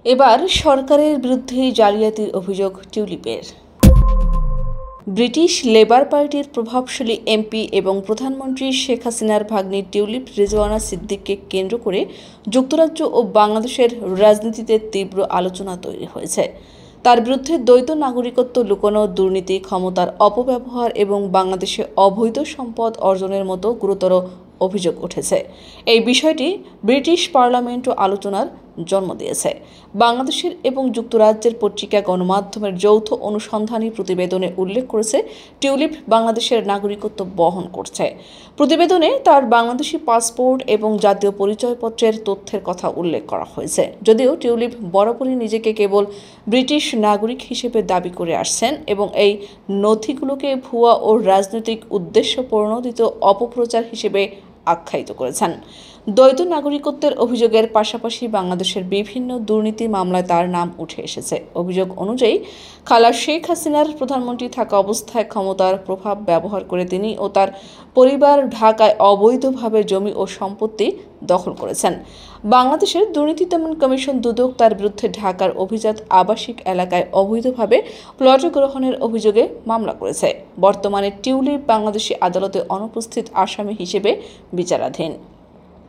এবার সরকারের বিরুদ্ধেই জালিয়াতির অভিযোগ টিউলিপের। ব্রিটিশ লেবার পার্টির প্রভাবশালী এমপি এবং প্রধানমন্ত্রী শেখ হাসিনার ভাগ্নি টিউলিপ রেজওয়ানা সিদ্দিককে কেন্দ্র করে যুক্তরাজ্য ও বাংলাদেশের রাজনীতিতে তীব্র আলোচনা তৈরি হয়েছে। তার বিরুদ্ধে দ্বৈত নাগরিকত্ব লুকানো, দুর্নীতি, ক্ষমতার অপব্যবহার এবং বাংলাদেশে অবৈধ সম্পদ অর্জনের মতো গুরুতর অভিযোগ উঠেছে। এই বিষয়টি ব্রিটিশ পার্লামেন্টও আলোচনার জন্ম দিয়েছে। বাংলাদেশের এবং যুক্তরাজ্যের পত্রিকা গণমাধ্যমের যৌথ অনুসন্ধানী প্রতিবেদনে উল্লেখ করেছে টিউলিপ বাংলাদেশের নাগরিকত্ব বহন করছে। প্রতিবেদনে তার বাংলাদেশি পাসপোর্ট এবং জাতীয় পরিচয়পত্রের তথ্যের কথা উল্লেখ করা হয়েছে। যদিও টিউলিপ বরাবরই নিজেকে কেবল ব্রিটিশ নাগরিক হিসেবে দাবি করে আসছেন এবং এই নথিগুলোকে ভুয়া ও রাজনৈতিক উদ্দেশ্য প্রণোদিত অপপ্রচার হিসেবে আখ্যায়িত করেছেন। দ্বৈত নাগরিকত্বের অভিযোগের পাশাপাশি বাংলাদেশের বিভিন্ন দুর্নীতি মামলায় তার নাম উঠে এসেছে। অভিযোগ অনুযায়ী খালা শেখ হাসিনার প্রধানমন্ত্রী থাকা অবস্থায় ক্ষমতার প্রভাব ব্যবহার করে তিনি ও তার পরিবার ঢাকায় অবৈধভাবে জমি ও সম্পত্তি দখল করেছেন। বাংলাদেশের দুর্নীতি দমন কমিশন দুদক তার বিরুদ্ধে ঢাকার অভিজাত আবাসিক এলাকায় অবৈধভাবে প্লট গ্রহণের অভিযোগে মামলা করেছে। বর্তমানে টিউলিপ বাংলাদেশি আদালতে অনুপস্থিত আসামি হিসেবে বিচারাধীন।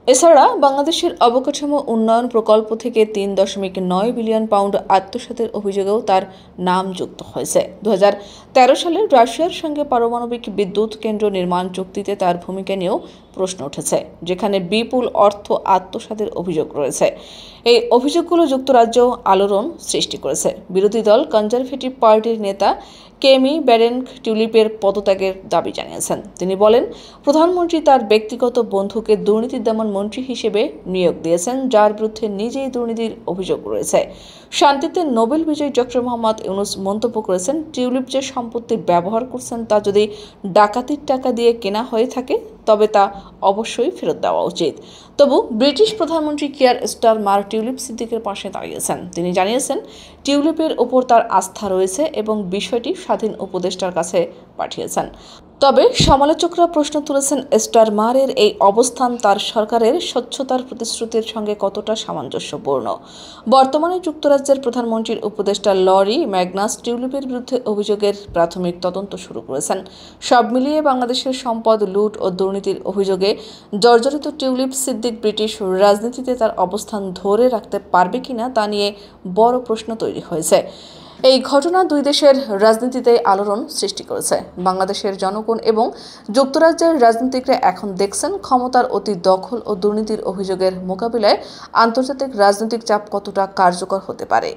এছাড়া বাংলাদেশের অবকাঠামো উন্নয়ন প্রকল্প থেকে ৩.৯ বিলিয়ন পাউন্ড আত্মসাতের অভিযোগেও তার নাম যুক্ত হয়েছে। ২০১৩ সালে রাশিয়ার সঙ্গে পারমাণবিক বিদ্যুৎ কেন্দ্র নির্মাণ চুক্তিতে তার ভূমিকা নিয়েও প্রশ্ন উঠেছে, যেখানে বিপুল অর্থ আত্মসাতের অভিযোগ রয়েছে। এই অভিযোগগুলো যুক্তরাজ্য আলোড়ন সৃষ্টি করেছে। বিরোধী দল কনজারভেটিভ পার্টির নেতা কেমি ব্যারেনক টিউলিপের পদত্যাগের দাবি জানিয়েছেন। তিনি বলেন, প্রধানমন্ত্রী তার ব্যক্তিগত বন্ধুকে দুর্নীতি দমন মন্ত্রী হিসেবে নিয়োগ দিয়েছেন, যার বিরুদ্ধে নিজেই দুর্নীতির অভিযোগ রয়েছে। শান্তিতে নোবেল বিজয়ী ডক্টর মোহাম্মদ ইউনূস মন্তব্য করেছেন, টিউলিপ যে সম্পত্তি ব্যবহার করছেন তা যদি ডাকাতির টাকা দিয়ে কেনা হয়ে থাকে তবে তা অবশ্যই ফেরত দেওয়া উচিত। তবু ব্রিটিশ প্রধানমন্ত্রী কিয়ার স্টারমার টিউলিপ সিদ্দিকের পাশে দাঁড়িয়েছেন। তিনি জানিয়েছেন, টিউলিপের ওপর তার আস্থা রয়েছে এবং বিষয়টি স্বাধীন উপদেষ্টার কাছে পাঠিয়েছেন। তবে সমালোচকরা প্রশ্ন তুলেছেন, স্টারমারের এই অবস্থান তার সরকারের স্বচ্ছতার প্রতিশ্রুতির সঙ্গে কতটা সামঞ্জস্যপূর্ণ। বর্তমানে যুক্তরাজ্যের প্রধানমন্ত্রীর উপদেষ্টা লরি ম্যাগনাস টিউলিপের বিরুদ্ধে অভিযোগের প্রাথমিক তদন্ত শুরু করেছেন। সব মিলিয়ে বাংলাদেশের সম্পদ লুট ও দুর্নীতির অভিযোগে জর্জরিত টিউলিপ সিদ্দিক ব্রিটিশ রাজনীতিতে তার অবস্থান ধরে রাখতে পারবে কিনা তা নিয়ে বড় প্রশ্ন তৈরি হয়েছে। এই ঘটনা দুই দেশের রাজনীতিতে আলোড়ন সৃষ্টি করেছে। বাংলাদেশের জনগণ এবং যুক্তরাজ্যের রাজনীতিকরা এখন দেখছেন ক্ষমতার অতি দখল ও দুর্নীতির অভিযোগের মোকাবিলায় আন্তর্জাতিক রাজনৈতিক চাপ কতটা কার্যকর হতে পারে।